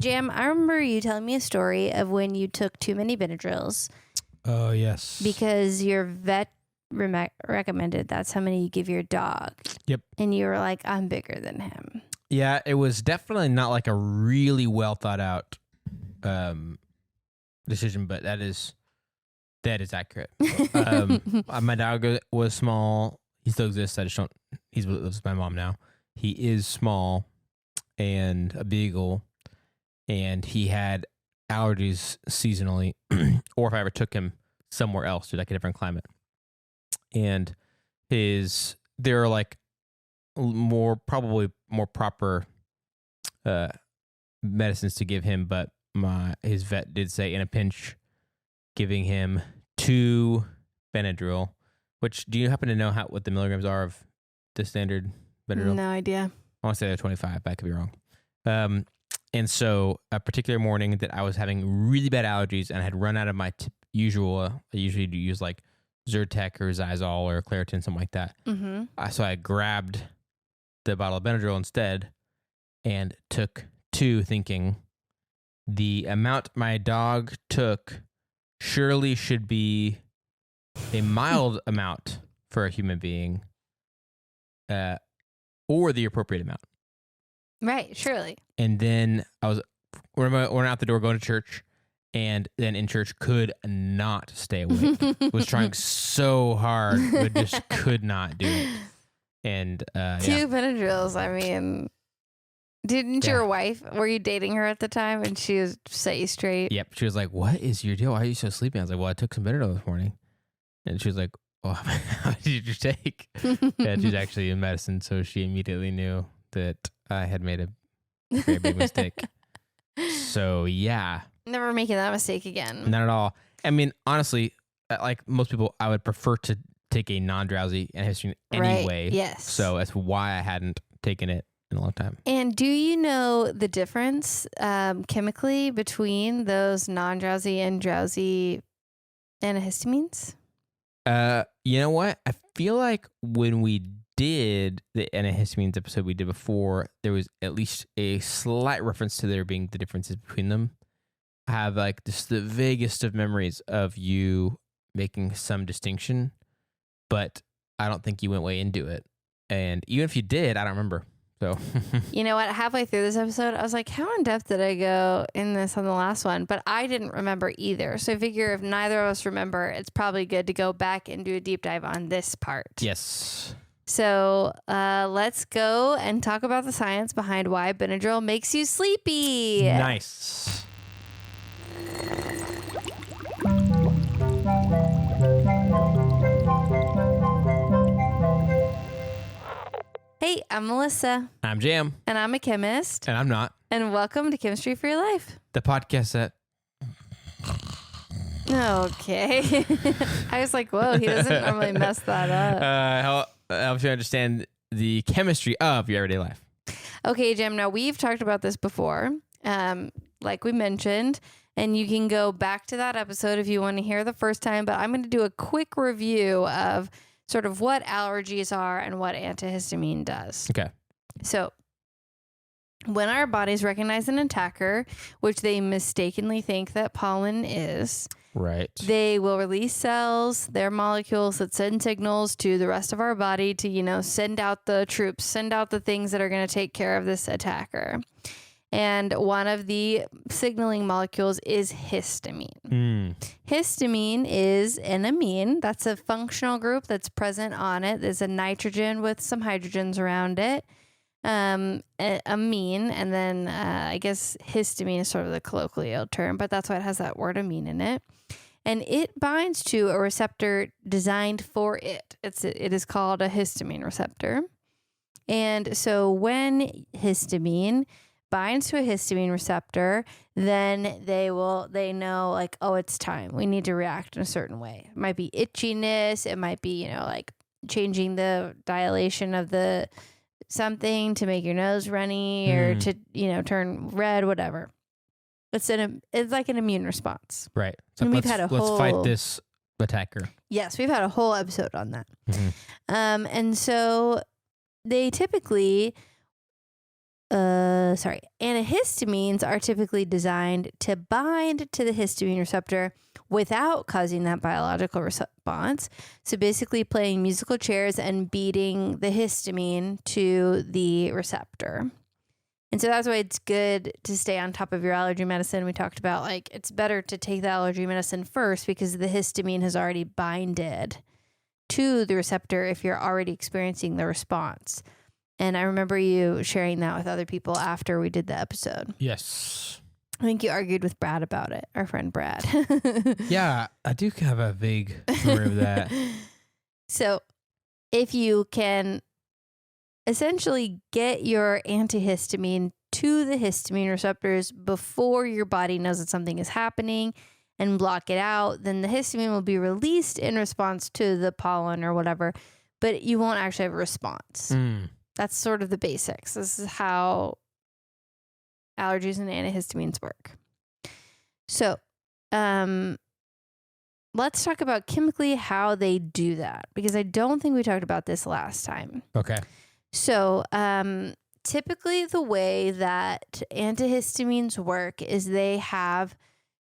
Jam, I remember you telling me a story of when you took too many Benadryls. Oh, yes. Because your vet recommended that's how many you give your dog. Yep. And you were like, I'm bigger than him. Yeah, it was definitely not like a really well thought out decision, but that is accurate. My dog was small. He still exists. I just don't. He lives with my mom now. He is small and a beagle, and he had allergies seasonally, or if I ever took him somewhere else to like a different climate, and there are like probably more proper medicines to give him, but his vet did say in a pinch, giving him 2 Benadryl. Which, do you happen to know what the milligrams are of the standard Benadryl? No idea. I want to say they're 25, but I could be wrong. And so a particular morning that I was having really bad allergies and I had run out of my usual, I usually do use like Zyrtec or Xyzal or Claritin, something like that. Mm-hmm. So I grabbed the bottle of Benadryl instead and took 2, thinking the amount my dog took surely should be a mild amount for a human being, or the appropriate amount. Right, surely. And then we're out the door going to church, and then in church could not stay awake. Was trying so hard, but just could not do it. And 2 Benadryls, I mean, didn't your wife, were you dating her at the time and she was set you straight? Yep. She was like, what is your deal? Why are you so sleepy? I was like, well, I took some Benadryl this morning. And she was like, well, how did you take? Yeah, she's actually in medicine, so she immediately knew that I had made a very big mistake. So, yeah. Never making that mistake again. Not at all. I mean, honestly, like most people, I would prefer to take a non-drowsy antihistamine anyway. Right. Yes. So that's why I hadn't taken it in a long time. And do you know the difference chemically between those non-drowsy and drowsy antihistamines? You know what? I feel like when we did the antihistamines episode we did before, there was at least a slight reference to there being the differences between them. I have like just the vaguest of memories of you making some distinction, but I don't think you went way into it. And even if you did, I don't remember. So you know what? Halfway through this episode, I was like, how in depth did I go in this on the last one? But I didn't remember either. So I figure if neither of us remember, it's probably good to go back and do a deep dive on this part. yes. So let's go and talk about the science behind why Benadryl makes you sleepy. Nice. Hey, I'm Melissa. I'm Jam. And I'm a chemist. And I'm not. And welcome to Chemistry for Your Life. The podcast that... Okay. I was like, whoa, he doesn't normally mess that up. Helps you understand the chemistry of your everyday life. Okay, Jim, now we've talked about this before, like we mentioned, and you can go back to that episode if you want to hear the first time, but I'm going to do a quick review of sort of what allergies are and what antihistamine does. Okay. So when our bodies recognize an attacker, which they mistakenly think that pollen is, right, they will release cells, their molecules that send signals to the rest of our body to, send out the troops, send out the things that are going to take care of this attacker. And one of the signaling molecules is histamine. Histamine is an amine. That's a functional group that's present on it. There's a nitrogen with some hydrogens around it. Amine, and then I guess histamine is sort of the colloquial term, but that's why it has that word amine in it. And it binds to a receptor designed for it. It is called a histamine receptor. And so when histamine binds to a histamine receptor, then they know like, oh, it's time. We need to react in a certain way. It might be itchiness. It might be, like changing the dilation of the something to make your nose runny or to, turn red, whatever. It's like an immune response. Right. So And let's fight this attacker. Yes, we've had a whole episode on that. Mm-hmm. And so they typically antihistamines are typically designed to bind to the histamine receptor without causing that biological response. So basically playing musical chairs and beating the histamine to the receptor. And so that's why it's good to stay on top of your allergy medicine. We talked about like it's better to take the allergy medicine first because the histamine has already binded to the receptor if you're already experiencing the response. And I remember you sharing that with other people after we did the episode. Yes. I think you argued with Brad about it, our friend Brad. Yeah, I do have a vague memory of that. So if you can essentially get your antihistamine to the histamine receptors before your body knows that something is happening and block it out, then the histamine will be released in response to the pollen or whatever, but you won't actually have a response. That's sort of the basics. This is how allergies and antihistamines work. So, let's talk about chemically how they do that, because I don't think we talked about this last time. Okay. So, typically the way that antihistamines work is they have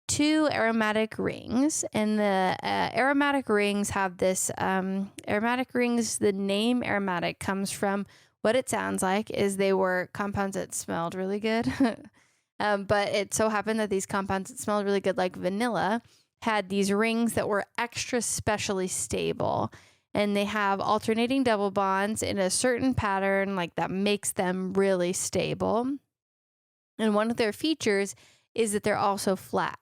two aromatic rings, and the aromatic rings have this aromatic rings. The name aromatic comes from what it sounds like is they were compounds that smelled really good. But it so happened that these compounds that smelled really good, like vanilla, had these rings that were extra specially stable. And they have alternating double bonds in a certain pattern, like that makes them really stable. And one of their features is that they're also flat.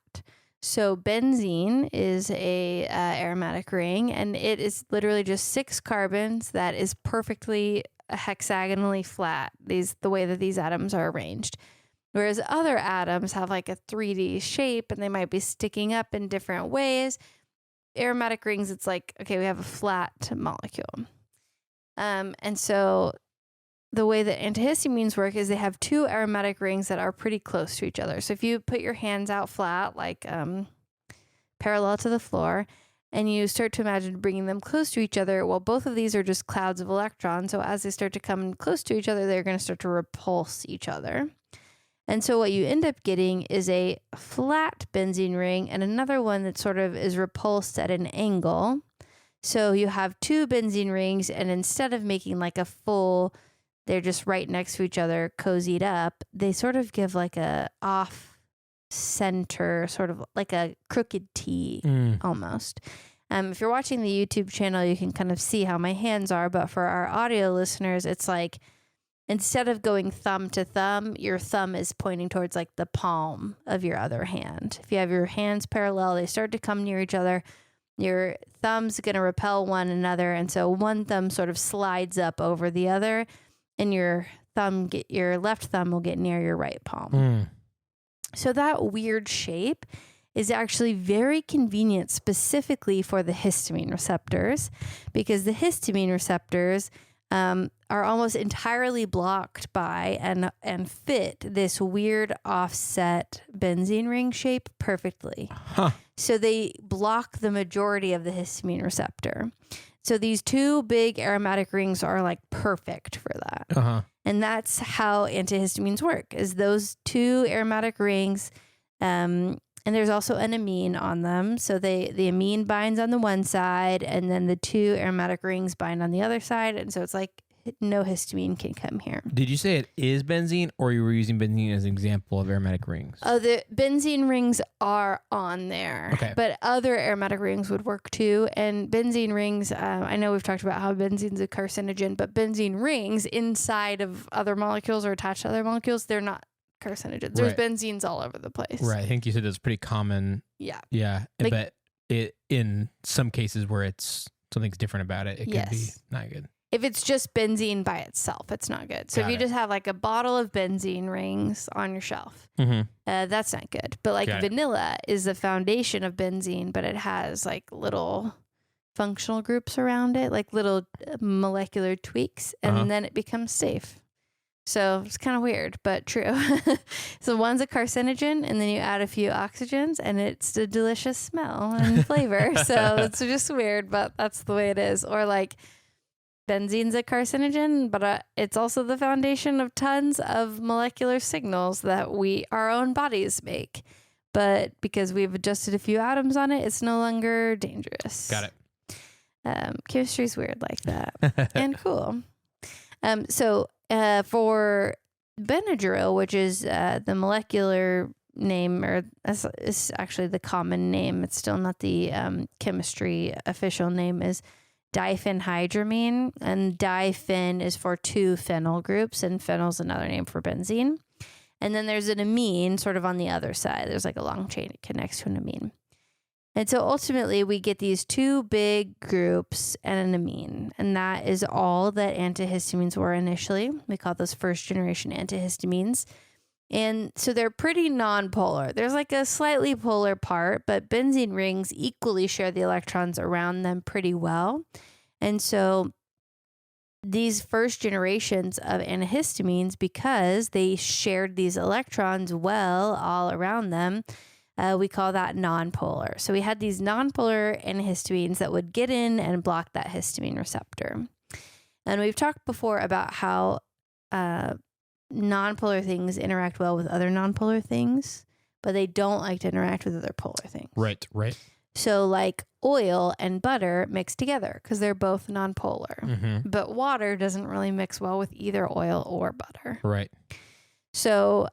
So benzene is a aromatic ring, and it is literally just 6 carbons that is perfectly hexagonally flat, the way that these atoms are arranged. Whereas other atoms have like a 3D shape and they might be sticking up in different ways. Aromatic rings, it's like, okay, we have a flat molecule. And so the way that antihistamines work is they have 2 aromatic rings that are pretty close to each other. So if you put your hands out flat, like parallel to the floor, and you start to imagine bringing them close to each other, well, both of these are just clouds of electrons. So as they start to come close to each other, they're going to start to repulse each other. And so what you end up getting is a flat benzene ring and another one that sort of is repulsed at an angle. So you have 2 benzene rings, and instead of making like a full, they're just right next to each other, cozied up, they sort of give like a off center, sort of like a crooked T almost. If you're watching the YouTube channel, you can kind of see how my hands are, but for our audio listeners, it's like instead of going thumb to thumb, your thumb is pointing towards like the palm of your other hand. If you have your hands parallel, they start to come near each other. Your thumb's going to repel one another, and so one thumb sort of slides up over the other, and your left thumb will get near your right palm. So that weird shape is actually very convenient specifically for the histamine receptors, because the histamine receptors are almost entirely blocked by and fit this weird offset benzene ring shape perfectly. So they block the majority of the histamine receptor. So these 2 big aromatic rings are like perfect for that. And that's how antihistamines work, is those 2 aromatic rings, and there's also an amine on them. So the amine binds on the one side, and then the 2 aromatic rings bind on the other side. And so it's like no histamine can come here. Did you say it is benzene, or you were using benzene as an example of aromatic rings? Oh, the benzene rings are on there. Okay. But other aromatic rings would work too. And benzene rings, I know we've talked about how benzene's a carcinogen, but benzene rings inside of other molecules or attached to other molecules, they're not carcinogens. There's benzenes all over the place. Right. I think you said that's pretty common. Yeah. Yeah. Like, but in some cases where it's something's different about it, it can be not good. If it's just benzene by itself, it's not good. So if you just have like a bottle of benzene rings on your shelf, that's not good. But like vanilla is the foundation of benzene, but it has like little functional groups around it, like little molecular tweaks, and then it becomes safe. So it's kind of weird, but true. So one's a carcinogen, and then you add a few oxygens, and it's a delicious smell and flavor. So it's just weird, but that's the way it is. Or like benzene's a carcinogen, but it's also the foundation of tons of molecular signals that our own bodies make. But because we've adjusted a few atoms on it, it's no longer dangerous. Got it. Chemistry's weird like that and cool. So for Benadryl, which is the molecular name, or is actually the common name, it's still not the chemistry official name, is diphenhydramine, and diphen is for 2 phenyl groups, and phenyl is another name for benzene. And then there's an amine sort of on the other side. There's like a long chain that connects to an amine. And so ultimately we get these 2 big groups and an amine, and that is all that antihistamines were initially. We call those first generation antihistamines. And so they're pretty non-polar. There's like a slightly polar part, but benzene rings equally share the electrons around them pretty well. And so these first generations of antihistamines, because they shared these electrons well all around them, we call that non-polar. So we had these non-polar antihistamines that would get in and block that histamine receptor. And we've talked before about how non-polar things interact well with other non-polar things, but they don't like to interact with other polar things. Right. So like oil and butter mix together because they're both non-polar. Mm-hmm. But water doesn't really mix well with either oil or butter. Right. So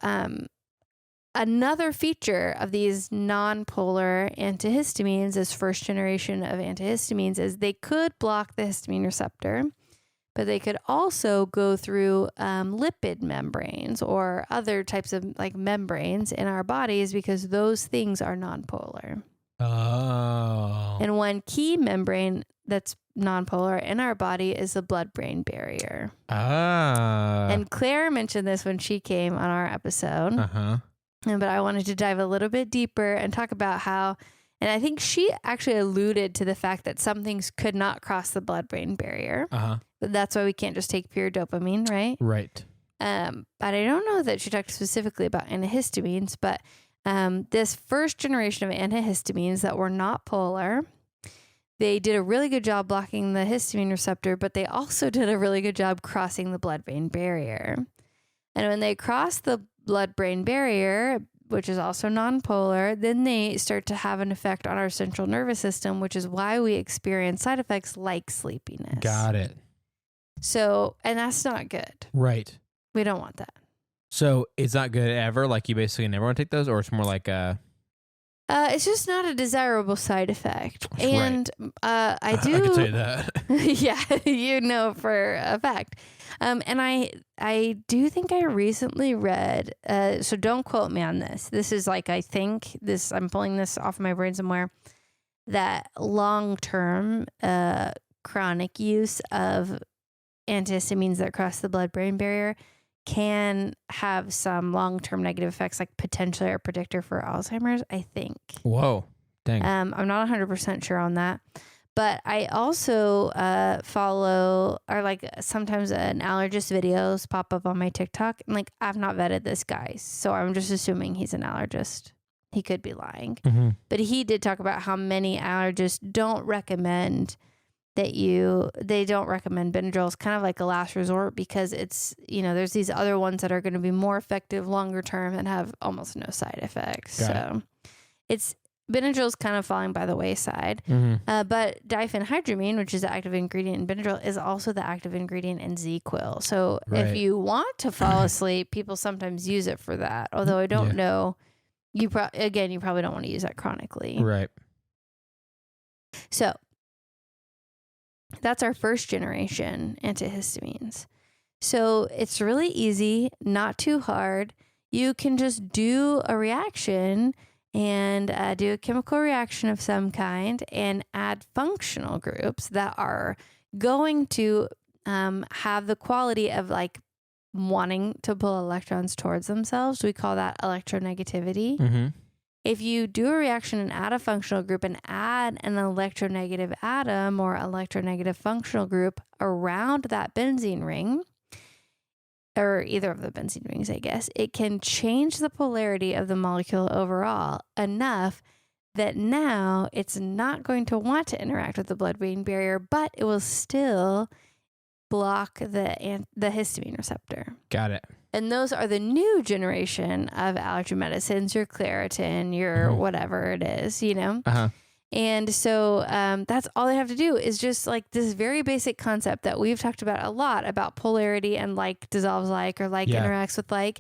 another feature of these non-polar antihistamines, this first generation of antihistamines, is they could block the histamine receptor, but they could also go through lipid membranes or other types of like membranes in our bodies because those things are non-polar. Oh. And one key membrane that's non-polar in our body is the blood-brain barrier. And Claire mentioned this when she came on our episode. Uh-huh. But I wanted to dive a little bit deeper and talk about how, and I think she actually alluded to the fact that some things could not cross the blood-brain barrier. Uh-huh. But that's why we can't just take pure dopamine, right? Right. But I don't know that she talked specifically about antihistamines, but this first generation of antihistamines that were not polar, they did a really good job blocking the histamine receptor, but they also did a really good job crossing the blood-brain barrier. And when they cross the blood-brain barrier, which is also non-polar, then they start to have an effect on our central nervous system, which is why we experience side effects like sleepiness. Got it. So, and that's not good. Right. We don't want that. So it's not good ever? Like you basically never want to take those? Or it's more like it's just not a desirable side effect. Right. And I do... I can tell you that. Yeah, you know for a fact. And I do think I recently read, so don't quote me on this. This is like, I think this, I'm pulling this off of my brain somewhere, that long-term chronic use of antihistamines that cross the blood-brain barrier can have some long-term negative effects, like potentially are a predictor for Alzheimer's, I think. Whoa. Dang. I'm not 100% sure on that. But I also follow, or like sometimes an allergist videos pop up on my TikTok. And like, I've not vetted this guy, so I'm just assuming he's an allergist. He could be lying. Mm-hmm. But he did talk about how many allergists don't recommend they don't recommend Benadryl as kind of like a last resort because it's, there's these other ones that are going to be more effective longer term and have almost no side effects. Benadryl is kind of falling by the wayside. Mm-hmm. But diphenhydramine, which is the active ingredient in Benadryl, is also the active ingredient in ZQuil. So if you want to fall asleep, people sometimes use it for that. Although I don't know, you probably don't want to use that chronically. Right. So that's our first generation antihistamines. So it's really easy, not too hard. You can just do a reaction and do a chemical reaction of some kind and add functional groups that are going to have the quality of like wanting to pull electrons towards themselves. We call that electronegativity. Mm-hmm. If you do a reaction and add a functional group and add an electronegative atom or electronegative functional group around that benzene ring, or either of the benzene rings, I guess, it can change the polarity of the molecule overall enough that now it's not going to want to interact with the blood-brain barrier, but it will still block the histamine receptor. Got it. And those are the new generation of allergy medicines, your Claritin, your whatever it is, you know? Uh-huh. And so that's all they have to do is just like this very basic concept that we've talked about a lot about polarity and like dissolves like or like interacts with like.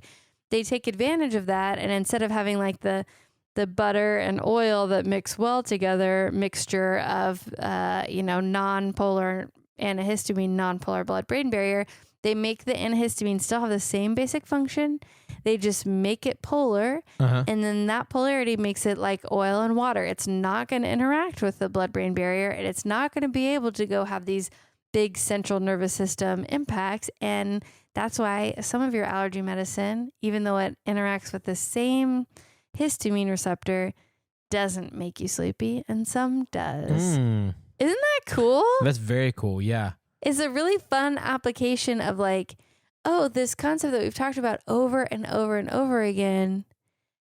They take advantage of that. And instead of having like the butter and oil that mix well together mixture of, non-polar antihistamine, non-polar blood-brain barrier, they make the antihistamine still have the same basic function. They just make it polar, and then that polarity makes it like oil and water. It's not going to interact with the blood-brain barrier, and it's not going to be able to go have these big central nervous system impacts. And that's why some of your allergy medicine, even though it interacts with the same histamine receptor, doesn't make you sleepy, and some does. Isn't that cool? That's very cool. Yeah. It's a really fun application of like, oh, this concept that we've talked about over and over and over again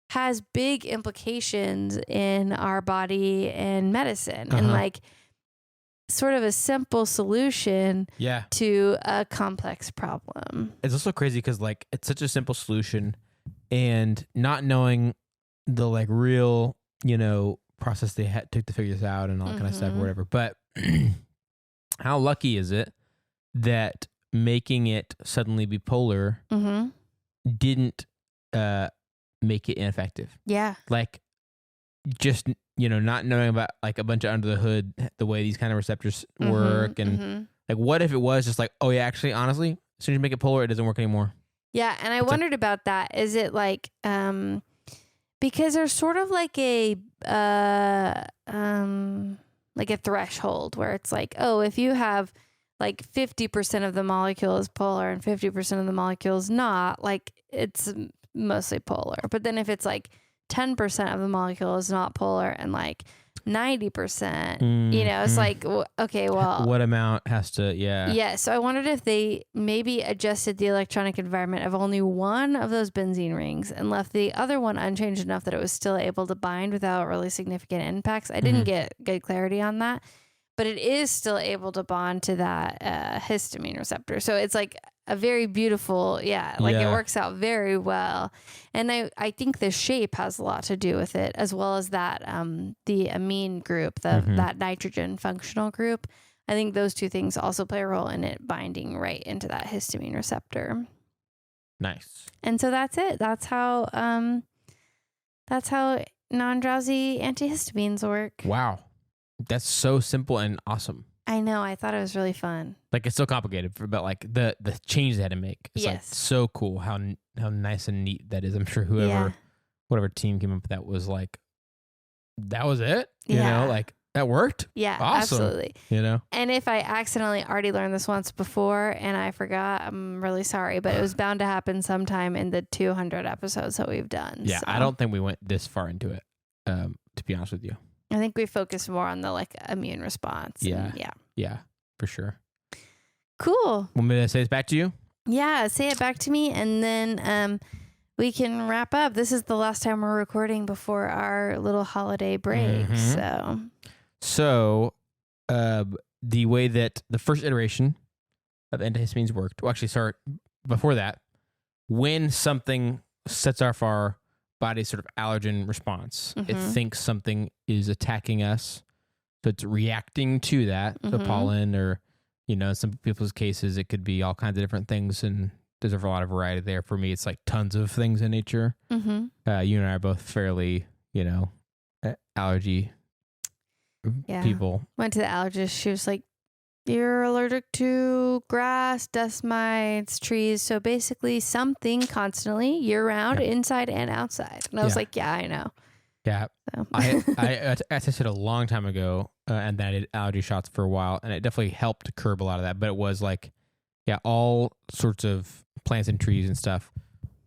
has big implications in our body and medicine and like sort of a simple solution to a complex problem. It's also crazy because like it's such a simple solution, and not knowing the like real, process they took to figure this out and all that kind of stuff or whatever. But how lucky is it that making it suddenly be polar didn't make it ineffective? Yeah. Like just, not knowing about like a bunch of under the hood, the way these kind of receptors work. And like, what if it was just like, oh yeah, actually, honestly, as soon as you make it polar, it doesn't work anymore. Yeah. And I wondered about that. Is it like, because there's sort of like a threshold where it's like, oh, if you have like 50% of the molecule is polar and 50% of the molecule is not, like it's mostly polar. But then if it's like 10% of the molecule is not polar and like 90%, it's like, okay, well, what amount has to, yeah. So I wondered if they maybe adjusted the electronic environment of only one of those benzene rings and left the other one unchanged enough that it was still able to bind without really significant impacts. I didn't get good clarity on that, but it is still able to bond to that histamine receptor. So it's like a very beautiful, it works out very well. And I think the shape has a lot to do with it, as well as that the amine group, that nitrogen functional group. I think those two things also play a role in it binding right into that histamine receptor. Nice. And so that's it. That's how non-drowsy antihistamines work. Wow. That's so simple and awesome. I know. I thought it was really fun. Like it's so complicated, but like the change they had to make. It's like so cool how nice and neat that is. I'm sure whatever team came up with that was like, that was it. You know, like that worked. Yeah, awesome. Absolutely. And if I accidentally already learned this once before and I forgot, I'm really sorry, but it was bound to happen sometime in the 200 episodes that we've done. Yeah, so. I don't think we went this far into it, to be honest with you. I think we focused more on the like immune response. Yeah, for sure. Cool. Want me to say this back to you? Yeah, say it back to me, and then we can wrap up. This is the last time we're recording before our little holiday break. So, the way that the first iteration of antihistamines worked. Well, actually, sorry, before that, when something sets off our body's sort of allergen response, it thinks something is attacking us, so it's reacting to that. So pollen, or in some people's cases, it could be all kinds of different things, and there's a lot of variety there. For me, it's like tons of things in nature. You and I are both fairly, allergy people. Went to the allergist. She was like, "You're allergic to grass, dust mites, trees. So basically something constantly year round, inside and outside." And I was like, yeah, I know. Yeah. So. I tested a long time ago, and then I did allergy shots for a while, and it definitely helped curb a lot of that. But it was like, all sorts of plants and trees and stuff.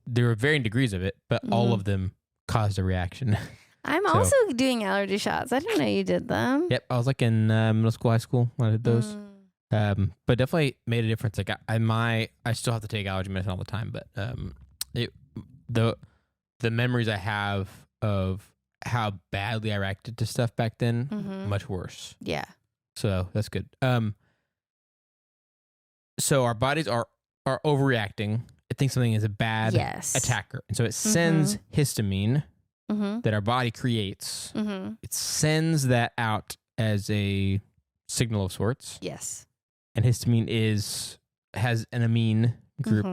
There were varying degrees of it, but all of them caused a reaction. I'm also doing allergy shots. I didn't know you did them. Yep. I was like in middle school, high school when I did those. But definitely made a difference. Like I still have to take allergy medicine all the time, but the memories I have of how badly I reacted to stuff back then, much worse. Yeah. So that's good. so our bodies are overreacting. It thinks something is a bad attacker. And so it sends histamine that our body creates. It sends that out as a signal of sorts. Yes. And histamine has an amine group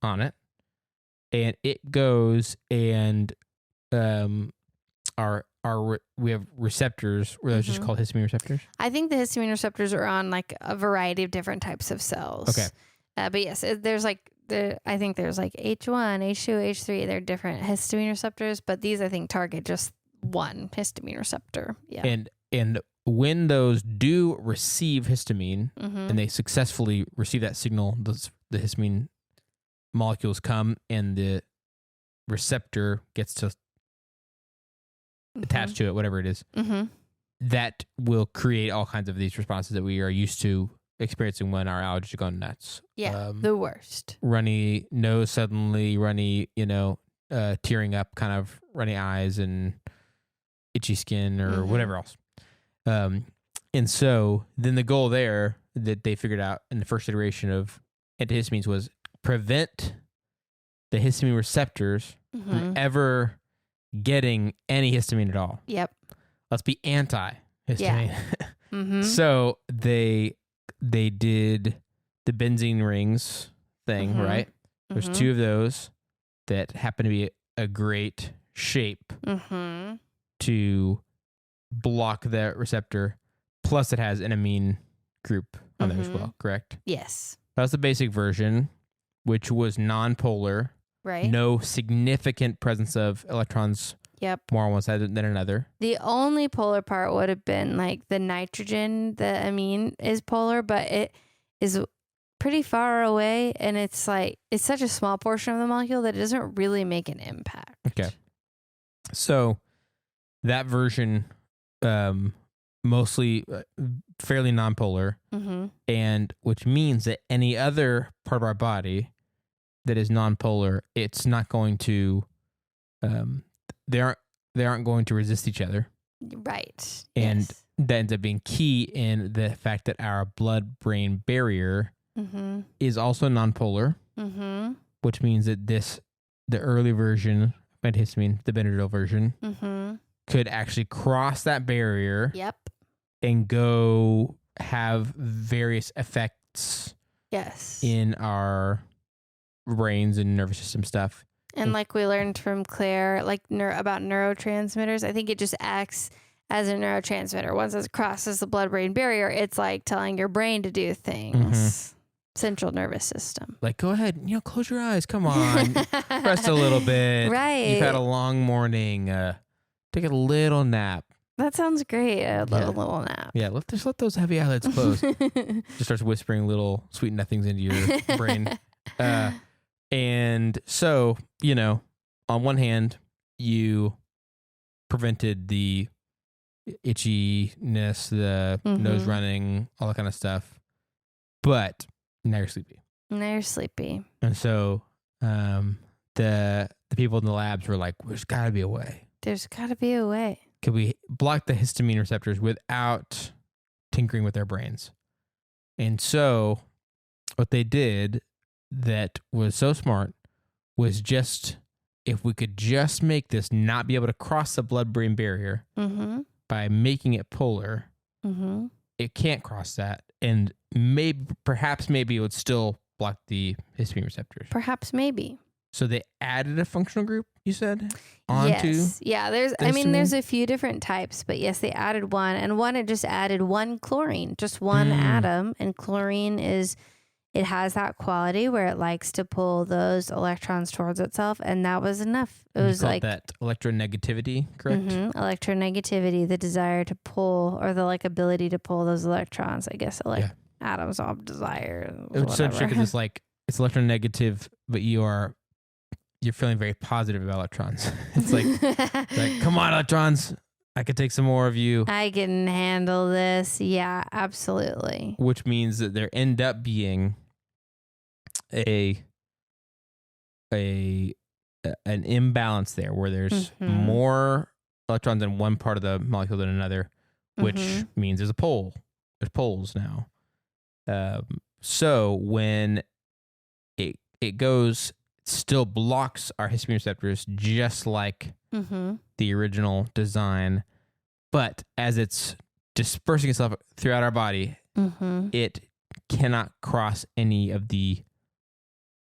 on it. And it goes and we have receptors. Were those just called histamine receptors? I think the histamine receptors are on like a variety of different types of cells. Okay. But yes, there's like I think there's like H1, H2, H3. They're different histamine receptors, but these I think target just one histamine receptor. Yeah. And when those do receive histamine and they successfully receive that signal, the histamine molecules come and the receptor gets to attach to it, whatever it is, that will create all kinds of these responses that we are used to experiencing when our allergies are going nuts. Yeah, the worst. Runny nose suddenly, runny, tearing up, kind of runny eyes and itchy skin or whatever else. And so then the goal there that they figured out in the first iteration of antihistamines was prevent the histamine receptors from ever getting any histamine at all. Yep. Let's be anti-histamine. Yeah. So they did the benzene rings thing, right? There's two of those that happen to be a great shape to block the receptor. Plus it has an amine group on there as well, correct? Yes. That was the basic version, which was non-polar. Right. No significant presence of electrons more on one side than another. The only polar part would have been like the nitrogen. The amine is polar, but it is pretty far away, and it's such a small portion of the molecule that it doesn't really make an impact. Okay. So that version, mostly fairly non-polar, and which means that any other part of our body that is non-polar, it's not going to, they aren't going to resist each other. Right. And that ends up being key in the fact that our blood-brain barrier is also non-polar, which means that the early version of antihistamine, the Benadryl version, could actually cross that barrier and go have various effects in our brains and nervous system stuff. And like we learned from Claire, about neurotransmitters, I think it just acts as a neurotransmitter. Once it crosses the blood-brain barrier, it's like telling your brain to do things. Central nervous system. Like, go ahead, close your eyes. Come on. Rest a little bit. Right. You've had a long morning. Take a little nap. That sounds great. A little nap. Yeah, just let those heavy eyelids close. Just starts whispering little sweet nothings into your brain. And so, on one hand, you prevented the itchiness, the nose running, all that kind of stuff. But now you're sleepy. And so the people in the labs were like, there's got to be a way. There's got to be a way. Could we block the histamine receptors without tinkering with their brains? And so what they did that was so smart was just, if we could just make this not be able to cross the blood-brain barrier by making it polar, it can't cross that. And perhaps maybe it would still block the histamine receptors. Perhaps maybe. So they added a functional group, you said, onto. Yes. Yeah. There's a few different types, but yes, they added one, and it just added one chlorine, just one atom. And chlorine it has that quality where it likes to pull those electrons towards itself, and that was enough. It was like that electronegativity, correct? Electronegativity, the desire to pull, or the ability to pull those electrons. I guess atoms all desire. It's so tricky. It's like it's electronegative, but you're feeling very positive about electrons. It's like, come on, electrons. I could take some more of you. I can handle this. Yeah, absolutely. Which means that there end up being an imbalance there where there's more electrons in one part of the molecule than another, which means there's a pole. There's poles now. So when it goes, still blocks our histamine receptors just like the original design, but as it's dispersing itself throughout our body, it cannot cross any of the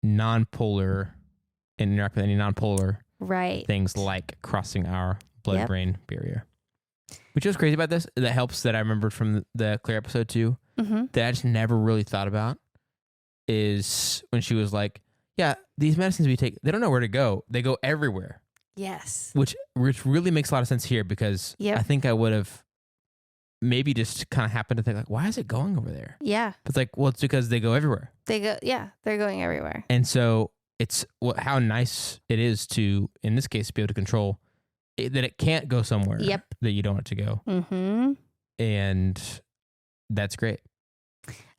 non-polar and interact with any non-polar things like crossing our blood-brain barrier. Which was crazy about this, that helps that I remembered from the Claire episode too, that I just never really thought about, is when she was like, yeah, these medicines we take, they don't know where to go. They go everywhere. Yes. Which really makes a lot of sense here, because I think I would have maybe just kind of happened to think like, why is it going over there? Yeah. But it's like, well, it's because they go everywhere. They're going everywhere. And so it's how nice it is to, in this case, be able to control that it can't go somewhere that you don't want it to go. And that's great.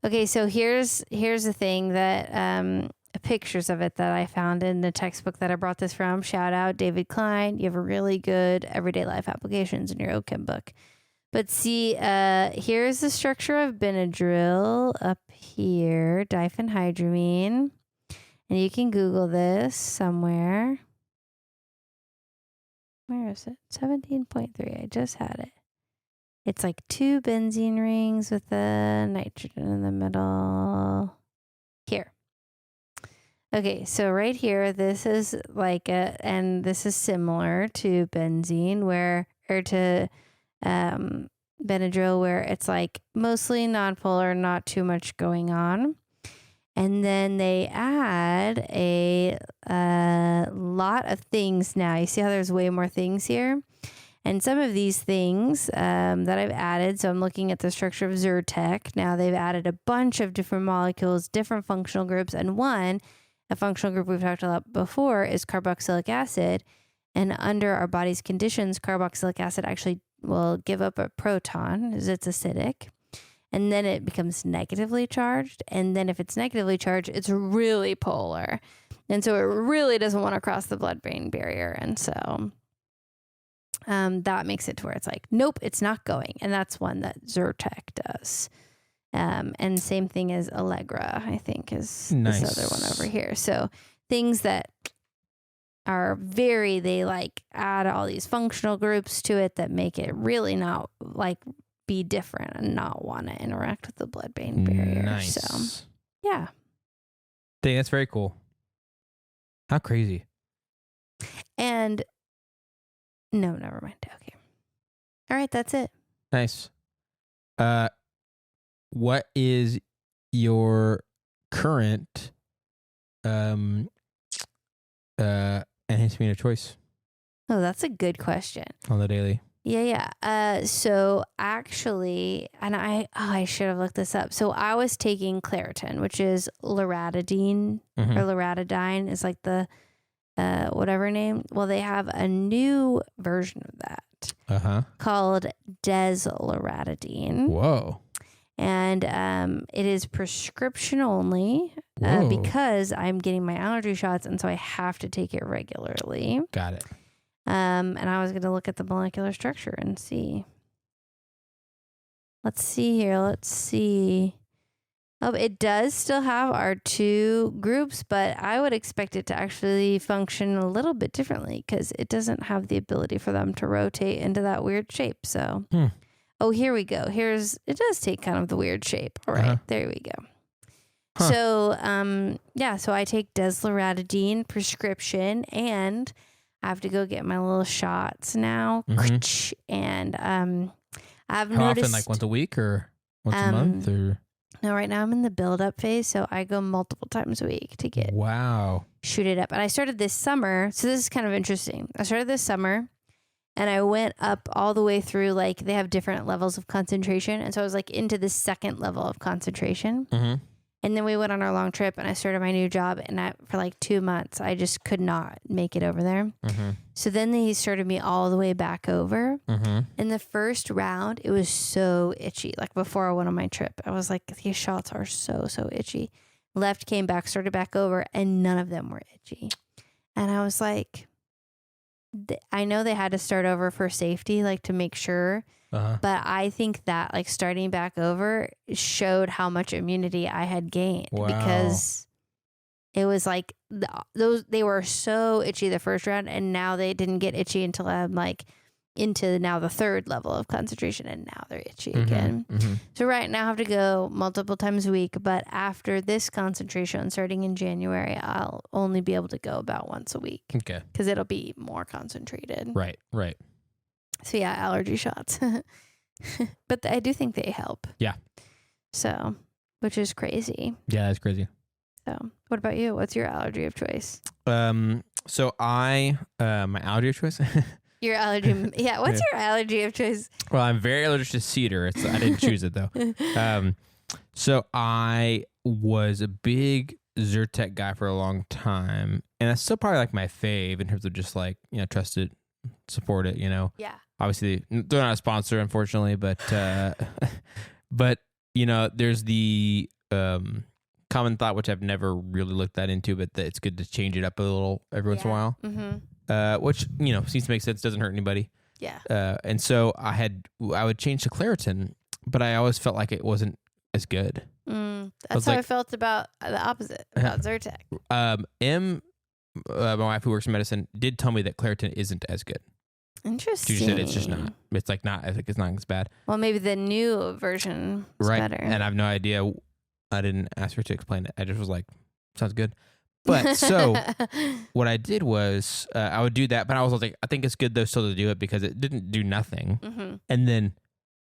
Okay, so here's the thing that pictures of it that I found in the textbook that I brought this from. Shout out David Klein. You have a really good everyday life applications in your OChem book. But see, here's the structure of Benadryl up here, diphenhydramine. And you can Google this somewhere. Where is it? 17.3. I just had it. It's like 2 benzene rings with a nitrogen in the middle. Here. Okay, so right here, this is like and this is similar to benzene, or to Benadryl, where it's like mostly nonpolar, not too much going on. And then they add a lot of things now. You see how there's way more things here? And some of these things that I've added, so I'm looking at the structure of Zyrtec. Now they've added a bunch of different molecules, different functional groups. And a functional group we've talked about before is carboxylic acid. And under our body's conditions, carboxylic acid actually will give up a proton as it's acidic. And then it becomes negatively charged. And then if it's negatively charged, it's really polar. And so it really doesn't want to cross the blood-brain barrier. And so that makes it to where it's like, nope, it's not going. And that's one that Zyrtec does. And same thing as Allegra, I think, is this other one over here. So things that are they like add all these functional groups to it that make it really not like be different and not want to interact with the blood-brain barrier. Nice. So, yeah. Dang, that's very cool. How crazy. And no, never mind. Okay. All right, that's it. Nice. What is your current antihistamine of choice? Oh, that's a good question. On the daily. Yeah. So actually, and I should have looked this up. So I was taking Claritin, which is loratadine or loratadine is like the whatever name. Well, they have a new version of that called desloratadine. Whoa. And it is prescription only because I'm getting my allergy shots, and so I have to take it regularly. Got it. And I was going to look at the molecular structure and see. Let's see here. Let's see. Oh, it does still have our 2 groups, but I would expect it to actually function a little bit differently because it doesn't have the ability for them to rotate into that weird shape. So, oh, here we go. It does take kind of the weird shape. All right, there we go. So, so I take desloratadine prescription, and I have to go get my little shots now. And I've How noticed. often, like once a week or once a month? Or no, right now I'm in the build-up phase, so I go multiple times a week to get shoot it up. And I started this summer, so this is kind of interesting. I started this summer, and I went up all the way through, like they have different levels of concentration, and so I was like into the 2nd level of concentration. And then we went on our long trip, and I started my new job, and for like 2 months, I just could not make it over there. So then they started me all the way back over. In the first round, it was so itchy. Like before I went on my trip, I was like, these shots are so itchy. Left, came back, started back over, and none of them were itchy. And I was like, I know they had to start over for safety, like to make sure. But I think that like starting back over showed how much immunity I had gained because it was like they were so itchy the first round, and now they didn't get itchy until I'm like into now the third level of concentration, and now they're itchy again. So right now I have to go multiple times a week, but after this concentration starting in January, I'll only be able to go about once a week. Okay. Because it'll be more concentrated. Right. So yeah, allergy shots. But I do think they help. Yeah. So, which is crazy. Yeah, that's crazy. So what about you? What's your allergy of choice? So my allergy of choice. Your allergy. Yeah. What's your allergy of choice? Well, I'm very allergic to cedar. I didn't choose it though. So I was a big Zyrtec guy for a long time, and that's still probably like my fave in terms of just like, trust it, support it, Yeah. Obviously they're not a sponsor, unfortunately, but there's the common thought, which I've never really looked that into, but that it's good to change it up a little every once in a while. Which seems to make sense, doesn't hurt anybody. Yeah. And so I would change to Claritin, but I always felt like it wasn't as good. That's how I felt about the opposite, about Zyrtec. My wife who works in medicine did tell me that Claritin isn't as good. Interesting. She said it's just not. It's like not. I think it's not as bad. Well, maybe the new version is better. And I have no idea. I didn't ask her to explain it. I just was like, sounds good. But so what I did was I would do that, but I was like, I think it's good though still to do it because it didn't do nothing. And then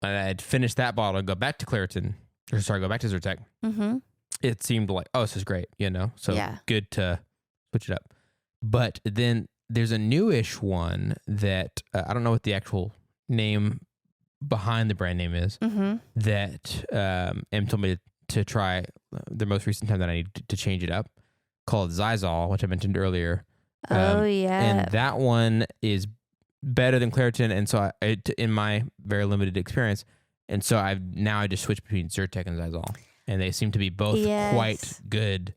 I'd finish that bottle and go back to Claritin. Go back to Zyrtec. It seemed like, oh, this is great, So good to switch it up. But then there's a newish one that I don't know what the actual name behind the brand name is that Em told me to try the most recent time that I need to change it up, called Zysol, which I mentioned earlier. And that one is better than Claritin, and so in my very limited experience, and so I just switched between Zyrtec and Zysol, and they seem to be both quite good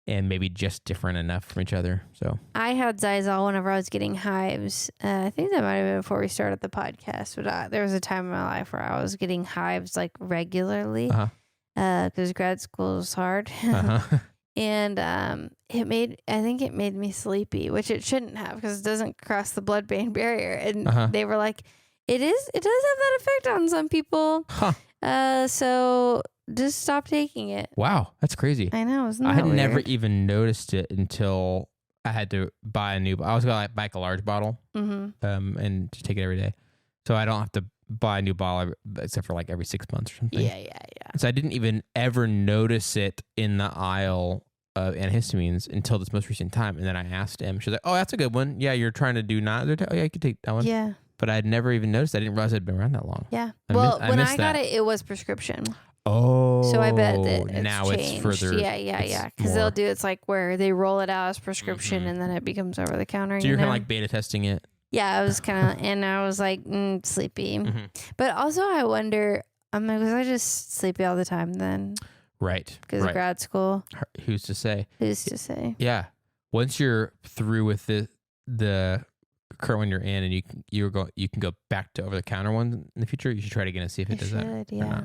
and maybe just different enough from each other. So I had Zysol whenever I was getting hives. I think that might have been before we started the podcast, but there was a time in my life where I was getting hives like regularly because grad school was hard. And I think it made me sleepy, which it shouldn't have because it doesn't cross the blood-brain barrier. And they were like, it does have that effect on some people. So just stop taking it. Wow, that's crazy. I know, isn't that I had weird? never even noticed it until I had to buy a new. I was gonna buy a large bottle, and just take it every day, so I don't have to buy a new bottle except for like every 6 months or something. Yeah. So I didn't even ever notice it in the aisle of antihistamines until this most recent time, and then I asked him. She's like, "Oh, that's a good one. Yeah, you're trying to do not. Oh, yeah, you could take that one." Yeah. But I'd never even noticed. I didn't realize it had been around that long. Yeah. When I got it was prescription. Oh. So I bet that it's now changed. it's further. Yeah. Because they'll do it's like where they roll it out as prescription and then it becomes over the counter. So you're kind of like beta testing it. Yeah, I was kind of, and I was like sleepy. But also I wonder, I'm like, was I just sleepy all the time then? Right. Because of grad school. Who's to say? Yeah. Once you're through with the current one you're in, and you can go back to over the counter one in the future. You should try it again and see if it does that. Yeah.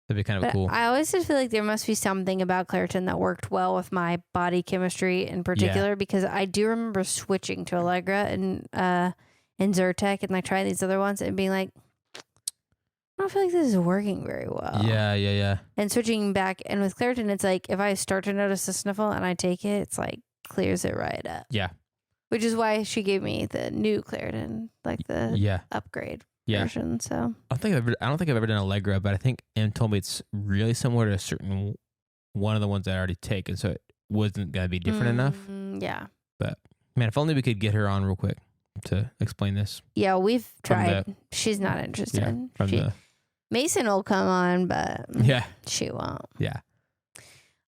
That'd be kind of cool. I always just feel like there must be something about Claritin that worked well with my body chemistry in particular, because I do remember switching to Allegra and Zyrtec and like trying these other ones and being like, I don't feel like this is working very well. Yeah. And switching back, and with Claritin, it's like if I start to notice a sniffle and I take it, it's like clears it right up. Yeah. Which is why she gave me the new Claritin, like the upgrade version. So I don't think I've ever done Allegra, but I think Em told me it's really similar to a certain one of the ones I already take, and so it wasn't gonna be different enough. Yeah. But man, if only we could get her on real quick to explain this. Yeah, we've tried. She's not interested. Mason will come on, but she won't. Yeah.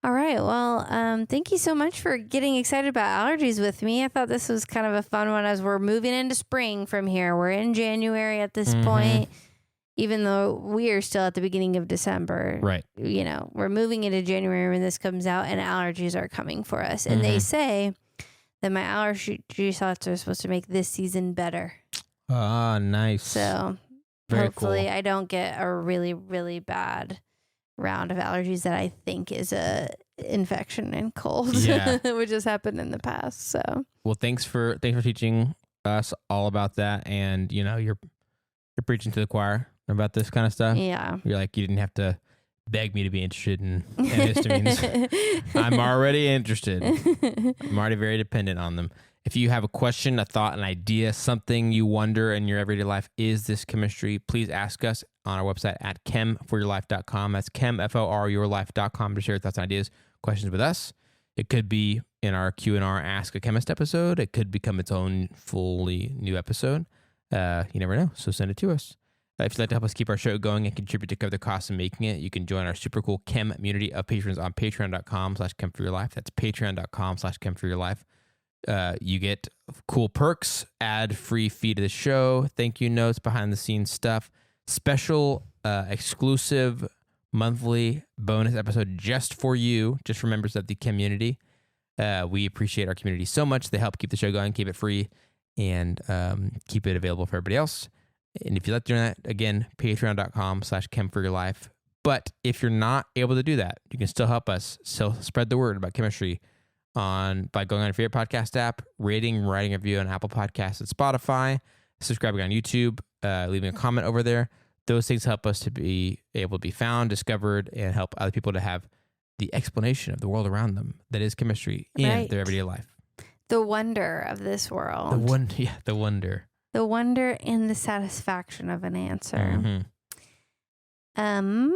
All right. Well, thank you so much for getting excited about allergies with me. I thought this was kind of a fun one as we're moving into spring from here. We're in January at this point, even though we are still at the beginning of December. Right. You know, we're moving into January when this comes out, and allergies are coming for us. And they say that my allergy thoughts are supposed to make this season better. Ah, nice. So Very hopefully cool. I don't get a really, really bad round of allergies that I think is a infection and cold, Yeah. which has happened in the past. So Well, thanks for teaching us all about that, and you're preaching to the choir about this kind of stuff. yeah. You're like, you didn't have to beg me to be interested in antihistamines. I'm already interested. I'm already very dependent on them. If you have a question, a thought, an idea, something you wonder in your everyday life, is this chemistry? Please ask us on our website at chemforyourlife.com. That's chemforyourlife.com to share your thoughts and ideas, questions with us. It could be in our Q&R Ask a Chemist episode. It could become its own fully new episode. You never know, so send it to us. If you'd like to help us keep our show going and contribute to cover the costs of making it, you can join our super cool chem community of patrons on patreon.com/chemforyourlife. That's patreon.com/chemforyourlife. You get cool perks, ad-free feed of the show, thank you notes, behind-the-scenes stuff, special exclusive monthly bonus episode just for you, just for members of the community. We appreciate our community so much. They help keep the show going, keep it free, and keep it available for everybody else. And if you'd like to do that, again, patreon.com/chemforyourlife. But if you're not able to do that, you can still help us spread the word about chemistry by going on your favorite podcast app, writing a review on Apple Podcasts and Spotify, subscribing on YouTube, leaving a comment over there. Those things help us to be able to be found, discovered, and help other people to have the explanation of the world around them that is chemistry in their everyday life. The wonder of this world. The wonder. The wonder and the satisfaction of an answer. Mm-hmm.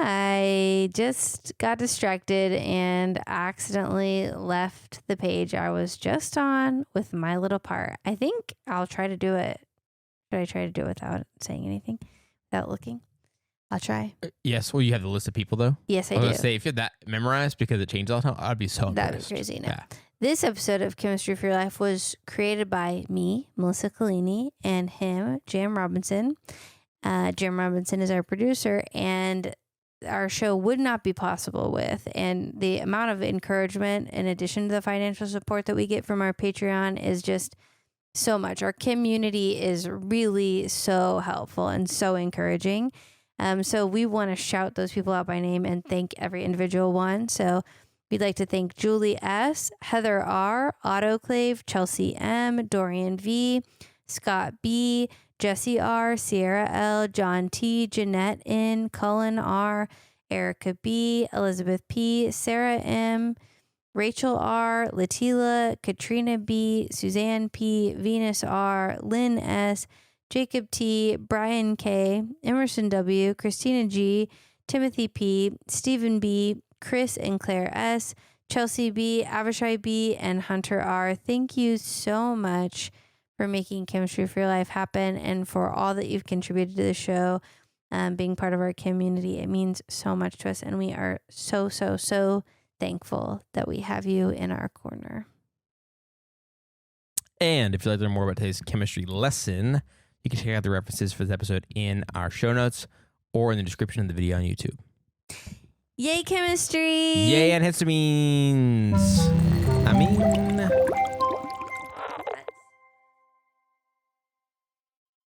I just got distracted and accidentally left the page I was just on with my little part. I think I'll try to do it. Should I try to do it without saying anything? Without looking? I'll try. Yes. Well, you have the list of people, though. Yes, I was do. going to say, if you had that memorized because it changes all the time, I'd be so That'd impressed. be crazy. No. Yeah. This episode of Chemistry for Your Life was created by me, Melissa Collini, and him, Jam Robinson. Jam Robinson is our producer, and our show would not be possible with. And the amount of encouragement, in addition to the financial support that we get from our Patreon, is just so much. Our community is really so helpful and so encouraging. So we want to shout those people out by name and thank every individual one. So we'd like to thank Julie S., Heather R., Autoclave, Chelsea M., Dorian V., Scott B., Jesse R., Sierra L., John T., Jeanette N., Cullen R., Erica B., Elizabeth P., Sarah M., Rachel R., Latila, Katrina B., Suzanne P., Venus R., Lynn S., Jacob T., Brian K., Emerson W., Christina G., Timothy P., Stephen B., Chris and Claire S., Chelsea B., Avishai B., and Hunter R. Thank you so much for making Chemistry for Your Life happen and for all that you've contributed to the show, being part of our community. It means so much to us, and we are so, so, so thankful that we have you in our corner. And if you'd like to learn more about today's chemistry lesson, you can check out the references for this episode in our show notes or in the description of the video on YouTube. Yay, chemistry! Yay, antihistamines!